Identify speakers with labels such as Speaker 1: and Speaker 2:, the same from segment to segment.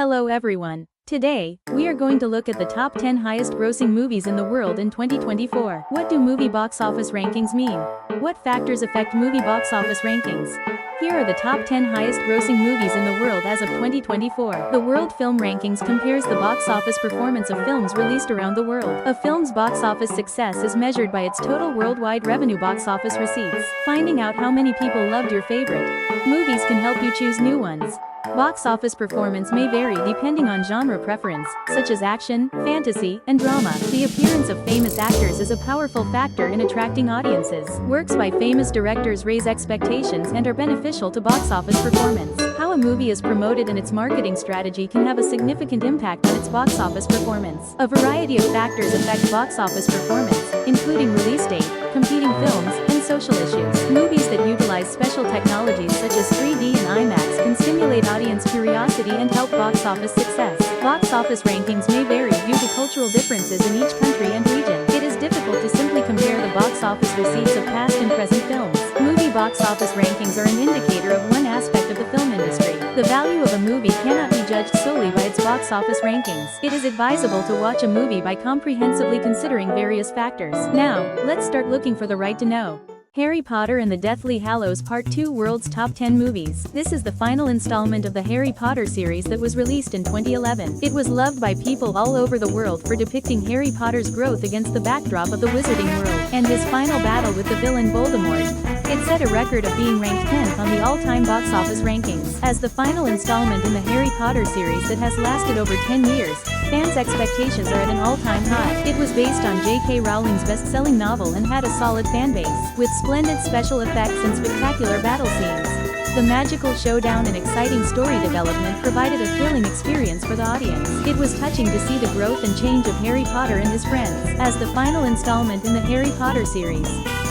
Speaker 1: Hello everyone. Today, we are going to look at the top 10 highest grossing movies in the world in 2024. What do movie box office rankings mean? What factors affect movie box office rankings? Here are the top 10 highest grossing movies in the world as of 2024. The World Film Rankings compares the box office performance of films released around the world. A film's box office success is measured by its total worldwide revenue box office receipts. Finding out how many people loved your favorite movies can help you choose new ones. Box office performance may vary depending on genre preference, such as action, fantasy, and drama. The appearance of famous actors is a powerful factor in attracting audiences. Works by famous directors raise expectations and are beneficial to box office performance. How a movie is promoted and its marketing strategy can have a significant impact on its box office performance. A variety of factors affect box office performance, including release date, competing films, and social issues. Movies that utilize special technologies such as 3D and IMAX can stimulate audience curiosity and help box office success. Box office rankings may vary due to cultural differences in each country and region. It is difficult to simply compare the box office receipts of past and present films. Movie box office rankings are an indicator of one aspect of the film industry. The value of a movie cannot be judged solely by its box office rankings. It is advisable to watch a movie by comprehensively considering various factors. Now, let's start looking for the right to know. Harry Potter and the Deathly Hallows Part 2 World's Top 10 Movies. This is the final installment of the Harry Potter series that was released in 2011. It was loved by people all over the world for depicting Harry Potter's growth against the backdrop of the wizarding world, and his final battle with the villain Voldemort. It set a record of being ranked 10th on the all-time box office rankings. As the final installment in the Harry Potter series that has lasted over 10 years, fans' expectations are at an all-time high. It was based on J.K. Rowling's best-selling novel and had a solid fanbase, with splendid special effects and spectacular battle scenes. The magical showdown and exciting story development provided a thrilling experience for the audience. It was touching to see the growth and change of Harry Potter and his friends. As the final installment in the Harry Potter series,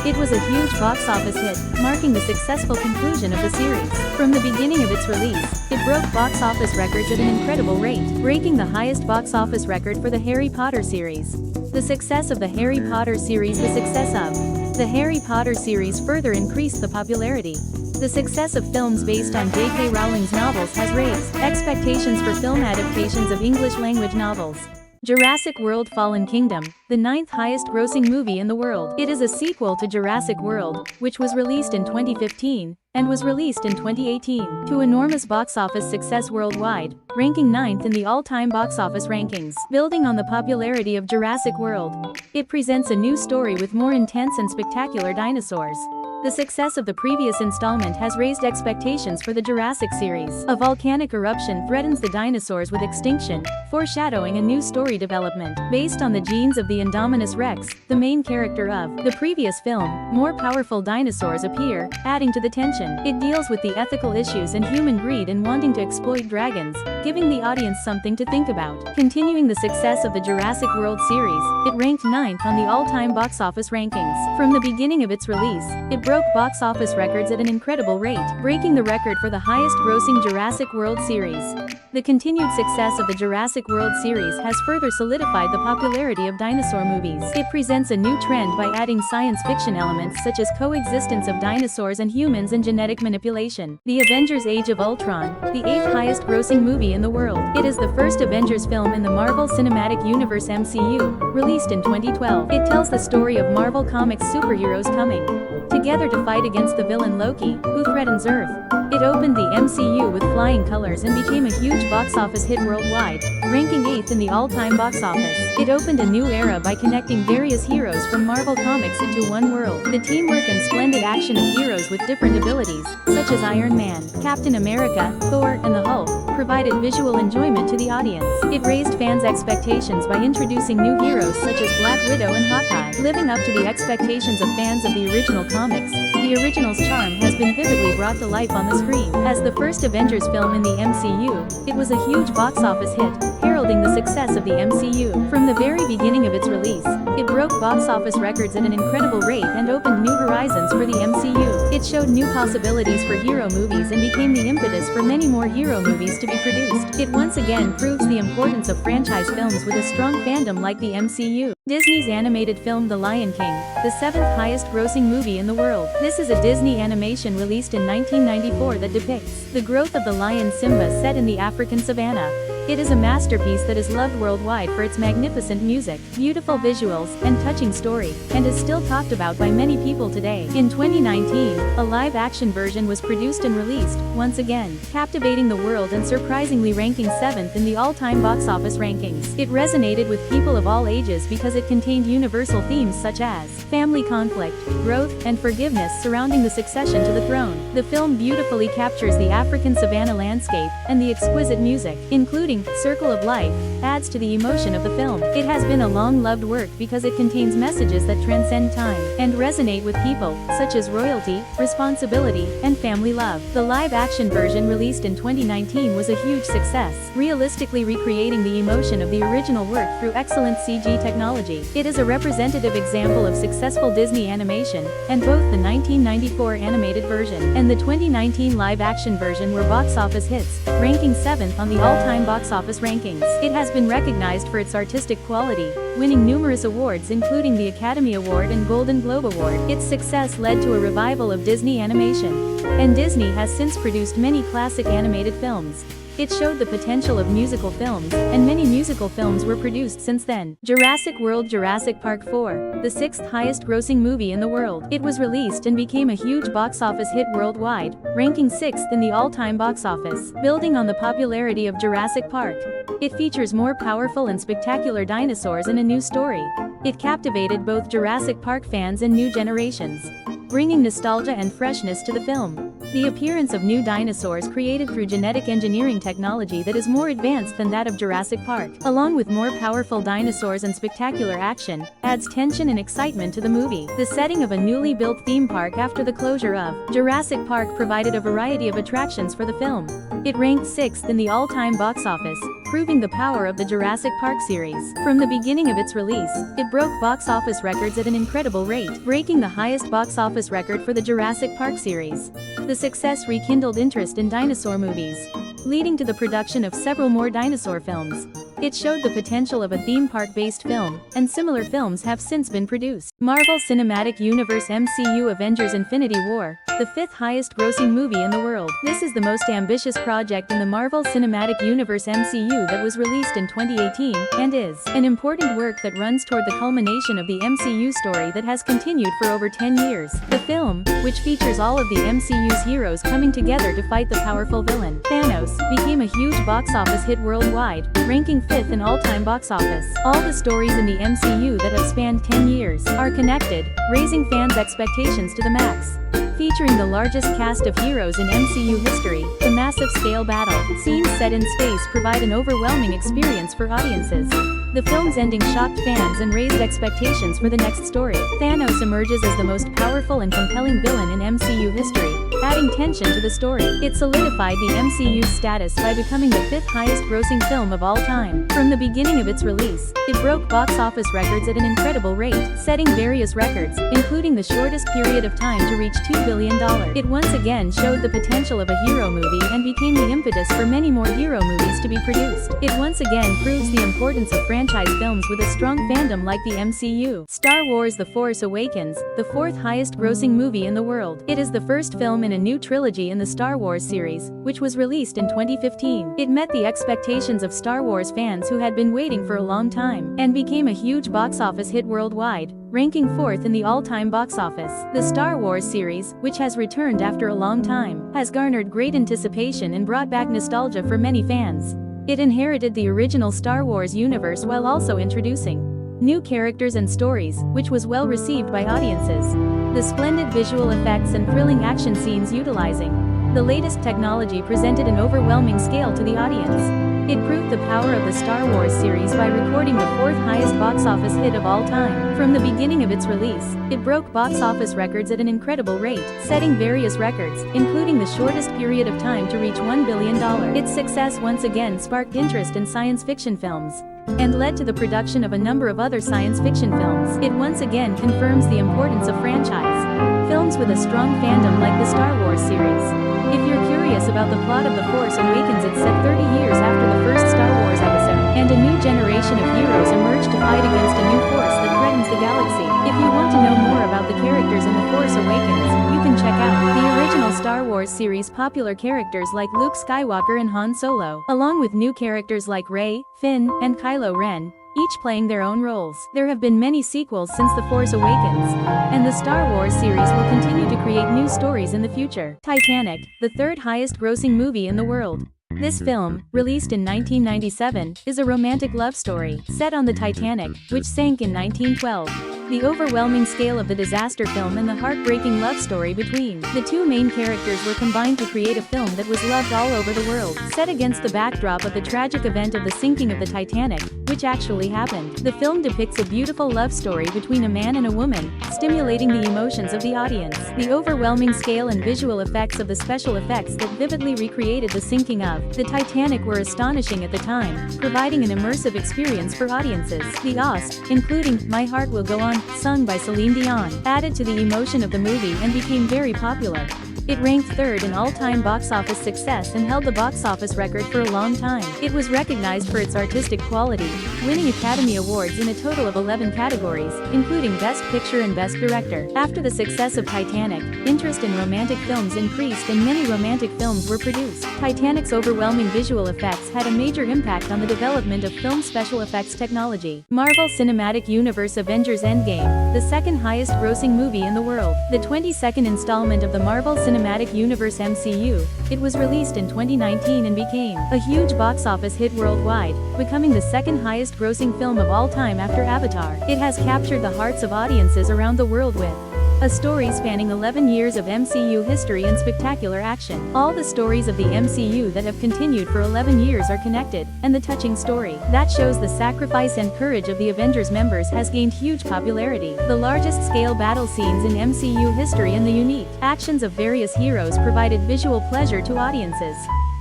Speaker 1: it was a huge box office hit, marking the successful conclusion of the series. From the beginning of its release, it broke box office records at an incredible rate, breaking the highest box office record for the Harry Potter series. The success of the Harry Potter series. The success of the Harry Potter series further increased the popularity. The success of films based on J.K. Rowling's novels has raised expectations for film adaptations of English-language novels. Jurassic World Fallen Kingdom, the 9th highest grossing movie in the world. It is a sequel to Jurassic World, which was released in 2015, and was released in 2018, to enormous box office success worldwide, ranking 9th in the all-time box office rankings. Building on the popularity of Jurassic World, it presents a new story with more intense and spectacular dinosaurs. The success of the previous installment has raised expectations for the Jurassic series. A volcanic eruption threatens the dinosaurs with extinction, foreshadowing a new story development. Based on the genes of the Indominus Rex, the main character of the previous film, more powerful dinosaurs appear, adding to the tension. It deals with the ethical issues and human greed in wanting to exploit dragons, giving the audience something to think about. Continuing the success of the Jurassic World series, it ranked 9th on the all-time box office rankings. From the beginning of its release, it broke box office records at an incredible rate, breaking the record for the highest grossing Jurassic World series. The continued success of the Jurassic World series has further solidified the popularity of dinosaur movies. It presents a new trend by adding science fiction elements such as coexistence of dinosaurs and humans and genetic manipulation. The Avengers Age of Ultron, the 8th highest grossing movie in the world. It is the first Avengers film in the Marvel Cinematic Universe MCU, released in 2012. It tells the story of Marvel Comics superheroes coming together to fight against the villain Loki, who threatens Earth. It opened the MCU with flying colors and became a huge box office hit worldwide, ranking 8th in the all-time box office. It opened a new era by connecting various heroes from Marvel Comics into one world. The teamwork and splendid action of heroes with different abilities, such as Iron Man, Captain America, Thor, and the Hulk, provided visual enjoyment to the audience. It raised fans' expectations by introducing new heroes such as Black Widow and Hawkeye. Living up to the expectations of fans of the original comics, the original's charm has been vividly brought to life on the screen. As the first Avengers film in the MCU, it was a huge box office hit, heralding the success of the MCU. From the very beginning of its release, it broke box office records at an incredible rate and opened new horizons for the MCU. It showed new possibilities for hero movies and became the impetus for many more hero movies to be produced. It once again proves the importance of franchise films with a strong fandom like the MCU. Disney's animated film The Lion King, the 7th highest grossing movie in the world. This is a Disney animation released in 1994 that depicts the growth of the lion Simba set in the African savannah. It is a masterpiece that is loved worldwide for its magnificent music, beautiful visuals, and touching story, and is still talked about by many people today. In 2019, a live-action version was produced and released, once again, captivating the world and surprisingly ranking 7th in the all-time box office rankings. It resonated with people of all ages because it contained universal themes such as family conflict, growth, and forgiveness surrounding the succession to the throne. The film beautifully captures the African savanna landscape, and the exquisite music, including Circle of Life, adds to the emotion of the film. It has been a long-loved work because it contains messages that transcend time, and resonate with people, such as royalty, responsibility, and family love. The live-action version released in 2019 was a huge success, realistically recreating the emotion of the original work through excellent CG technology. It is a representative example of successful Disney animation, and both the 1994 animated version and the 2019 live-action version were box office hits, ranking 7th on the all-time box office rankings. It has been recognized for its artistic quality, winning numerous awards including the Academy Award and Golden Globe Award. Its success led to a revival of Disney animation, and Disney has since produced many classic animated films. It showed the potential of musical films, and many musical films were produced since then. Jurassic World Jurassic Park 4, the 6th highest grossing movie in the world. It was released and became a huge box office hit worldwide, ranking 6th in the all-time box office. Building on the popularity of Jurassic Park, it features more powerful and spectacular dinosaurs in a new story. It captivated both Jurassic Park fans and new generations, bringing nostalgia and freshness to the film. The appearance of new dinosaurs created through genetic engineering technology that is more advanced than that of Jurassic Park, along with more powerful dinosaurs and spectacular action, adds tension and excitement to the movie. The setting of a newly built theme park after the closure of Jurassic Park provided a variety of attractions for the film. It ranked 6th in the all-time box office, proving the power of the Jurassic Park series. From the beginning of its release, it broke box office records at an incredible rate, breaking the highest box office record for the Jurassic Park series. The success rekindled interest in dinosaur movies, leading to the production of several more dinosaur films. It showed the potential of a theme park-based film, and similar films have since been produced. Marvel Cinematic Universe MCU Avengers Infinity War, the 5th highest grossing movie in the world. This is the most ambitious project in the Marvel Cinematic Universe MCU that was released in 2018, and is an important work that runs toward the culmination of the MCU story that has continued for over 10 years. The film, which features all of the MCU's heroes coming together to fight the powerful villain, Thanos, became a huge box office hit worldwide, ranking 5th in all-time box office. All the stories in the MCU that have spanned 10 years are connected, raising fans' expectations to the max. Featuring the largest cast of heroes in MCU history, the massive scale battle scenes set in space provide an overwhelming experience for audiences. The film's ending shocked fans and raised expectations for the next story. Thanos emerges as the most powerful and compelling villain in MCU history, adding tension to the story. It solidified the MCU's status by becoming the 5th highest grossing film of all time. From the beginning of its release, it broke box office records at an incredible rate, setting various records, including the shortest period of time to reach $2 billion. It once again showed the potential of a hero movie and became the impetus for many more hero movies to be produced. It once again proves the importance of franchise films with a strong fandom like the MCU. Star Wars The Force Awakens, the 4th highest grossing movie in the world. It is the first film in a new trilogy in the Star Wars series, which was released in 2015. It met the expectations of Star Wars fans who had been waiting for a long time, and became a huge box office hit worldwide, ranking 4th in the all-time box office. The Star Wars series, which has returned after a long time, has garnered great anticipation and brought back nostalgia for many fans. It inherited the original Star Wars universe while also introducing new characters and stories, which was well received by audiences. The splendid visual effects and thrilling action scenes utilizing the latest technology presented an overwhelming scale to the audience. It proved the power of the Star Wars series by recording the 4th highest box office hit of all time. From the beginning of its release, it broke box office records at an incredible rate, setting various records, including the shortest period of time to reach $1 billion. Its success once again sparked interest in science fiction films, and led to the production of a number of other science fiction films. It once again confirms the importance of franchise films with a strong fandom like the Star Wars series. If you're curious about the plot of The Force Awakens, it's set 30 years after the first Star Wars episode, and a new generation of heroes emerge to fight against a new force that threatens the galaxy. If you want to know more about the characters in The Force Awakens, you can check out the original Star Wars series popular characters like Luke Skywalker and Han Solo, along with new characters like Rey, Finn, and Kylo Ren, each playing their own roles. There have been many sequels since The Force Awakens, and the Star Wars series will continue to create new stories in the future. Titanic, the third highest grossing movie in the world. This film, released in 1997, is a romantic love story set on the Titanic, which sank in 1912. The overwhelming scale of the disaster film and the heartbreaking love story between the two main characters were combined to create a film that was loved all over the world, set against the backdrop of the tragic event of the sinking of the Titanic, which actually happened. The film depicts a beautiful love story between a man and a woman, stimulating the emotions of the audience. The overwhelming scale and visual effects of the special effects that vividly recreated the sinking of the Titanic were astonishing at the time, providing an immersive experience for audiences. The OST, including My Heart Will Go On, sung by Celine Dion, added to the emotion of the movie and became very popular. It ranked third in all-time box office success and held the box office record for a long time. It was recognized for its artistic quality, winning Academy Awards in a total of 11 categories, including Best Picture and Best Director. After the success of Titanic, interest in romantic films increased and many romantic films were produced. Titanic's overwhelming visual effects had a major impact on the development of film special effects technology. Marvel Cinematic Universe Avengers Endgame, the second highest grossing movie in the world. The 22nd installment of the Marvel Cinematic Universe MCU, it was released in 2019 and became a huge box office hit worldwide, becoming the second highest grossing film of all time after Avatar. It has captured the hearts of audiences around the world with a story spanning 11 years of MCU history and spectacular action. All the stories of the MCU that have continued for 11 years are connected, and the touching story that shows the sacrifice and courage of the Avengers members has gained huge popularity. The largest scale battle scenes in MCU history and the unique actions of various heroes provided visual pleasure to audiences.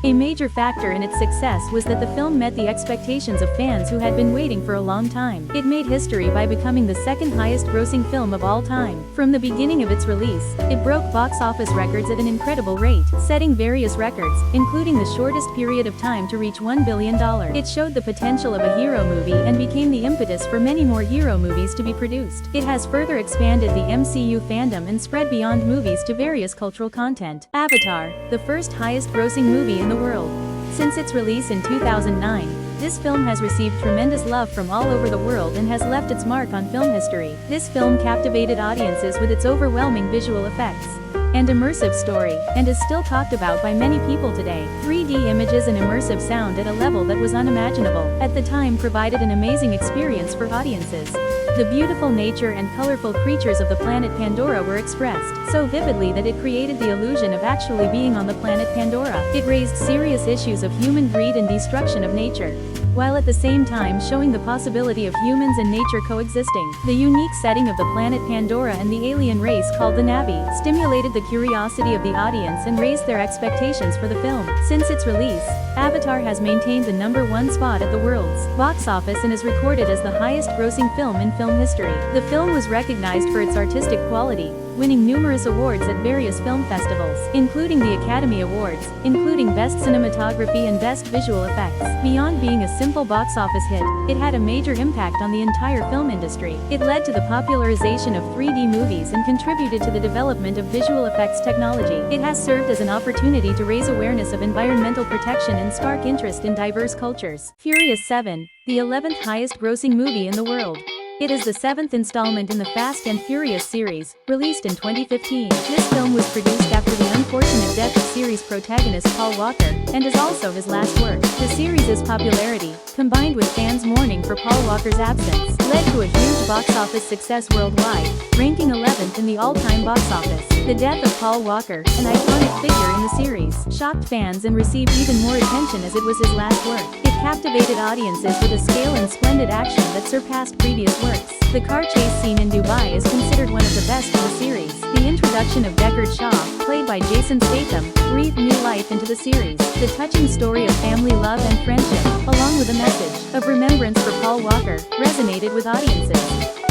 Speaker 1: A major factor in its success was that the film met the expectations of fans who had been waiting for a long time. It made history by becoming the second highest grossing film of all time. From the beginning of its release, it broke box office records at an incredible rate, setting various records, including the shortest period of time to reach $1 billion. It showed the potential of a hero movie and became the impetus for many more hero movies to be produced. It has further expanded the MCU fandom and spread beyond movies to various cultural content. Avatar, the first highest grossing movie in the world. Since its release in 2009, this film has received tremendous love from all over the world and has left its mark on film history. This film captivated audiences with its overwhelming visual effects and immersive story, and is still talked about by many people today. 3D images and immersive sound at a level that was unimaginable at the time provided an amazing experience for audiences. The beautiful nature and colorful creatures of the planet Pandora were expressed so vividly that it created the illusion of actually being on the planet Pandora. It raised serious issues of human greed and destruction of nature, while at the same time showing the possibility of humans and nature coexisting. The unique setting of the planet Pandora and the alien race called the Na'vi stimulated the curiosity of the audience and raised their expectations for the film. Since its release, Avatar has maintained the #1 spot at the world's box office and is recorded as the highest grossing film in film history. The film was recognized for its artistic quality, winning numerous awards at various film festivals, including the Academy Awards, including Best Cinematography and Best Visual Effects. Beyond being a simple box office hit, it had a major impact on the entire film industry. It led to the popularization of 3D movies and contributed to the development of visual effects technology. It has served as an opportunity to raise awareness of environmental protection and spark interest in diverse cultures. Furious 7, the 11th highest grossing movie in the world. It is the 7th installment in the Fast and Furious series, released in 2015. This film was produced after the unfortunate death of series protagonist Paul Walker, and is also his last work. The series' popularity, combined with fans' mourning for Paul Walker's absence, led to a huge box office success worldwide, ranking 11th in the all-time box office. The death of Paul Walker, an iconic figure in the series, shocked fans and received even more attention as it was his last work. It captivated audiences with a scale and splendid action that surpassed previous works. The car chase scene in Dubai is considered one of the best in the series. The introduction of Deckard Shaw, played by Jason Statham, breathed new life into the series. The touching story of family love and friendship, along with a message of remembrance for Paul Walker, resonated with audiences.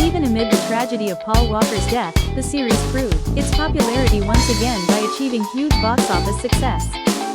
Speaker 1: Even amid the tragedy of Paul Walker's death, the series proved its popularity once again by achieving huge box office success.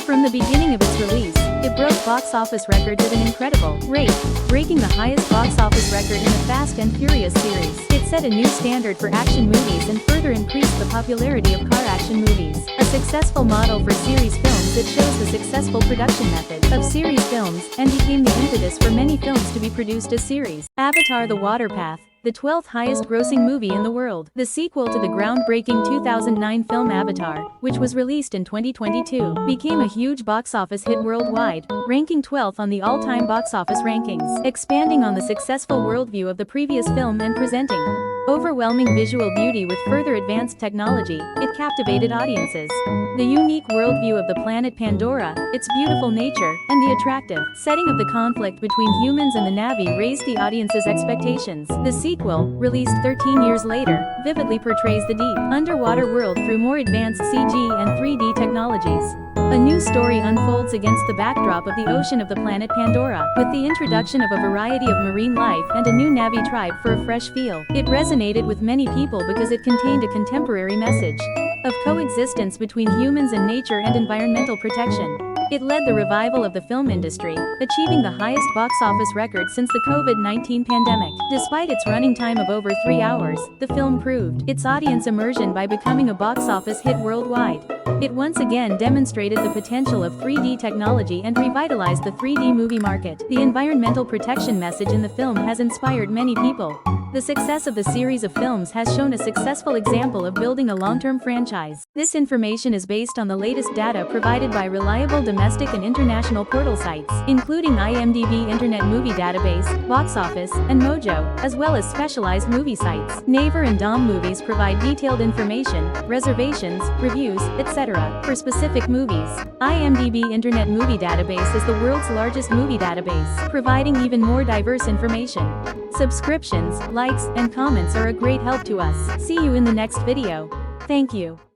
Speaker 1: From the beginning of its release, It broke box office records at an incredible rate, breaking the highest box office record in the Fast and Furious series. It set a new standard for action movies and further increased the popularity of car action movies. A successful model for series films, it shows the successful production method of series films and became the impetus for many films to be produced as series. Avatar: The Water Path, the 12th highest grossing movie in the world. The sequel to the groundbreaking 2009 film Avatar, which was released in 2022, became a huge box office hit worldwide, ranking 12th on the all-time box office rankings, expanding on the successful worldview of the previous film and presenting overwhelming visual beauty with further advanced technology. It captivated audiences. The unique worldview of the planet Pandora, its beautiful nature, and the attractive setting of the conflict between humans and the Na'vi raised the audience's expectations. The sequel, released 13 years later, vividly portrays the deep, underwater world through more advanced CG and 3D technologies. A new story unfolds against the backdrop of the ocean of the planet Pandora, with the introduction of a variety of marine life and a new Na'vi tribe for a fresh feel. It resonated with many people because it contained a contemporary message of coexistence between humans and nature and environmental protection. It led the revival of the film industry, achieving the highest box office record since the COVID-19 pandemic. Despite its running time of over 3 hours, the film proved its audience immersion by becoming a box office hit worldwide. It once again demonstrated the potential of 3D technology and revitalized the 3D movie market. The environmental protection message in the film has inspired many people. The success of the series of films has shown a successful example of building a long-term franchise. This information is based on the latest data provided by reliable domestic and international portal sites, including IMDb Internet Movie Database, Box Office, and Mojo, as well as specialized movie sites. Naver and Dom Movies provide detailed information, reservations, reviews, etc. for specific movies. IMDb Internet Movie Database is the world's largest movie database, providing even more diverse information. Subscriptions, likes, and comments are a great help to us. See you in the next video. Thank you.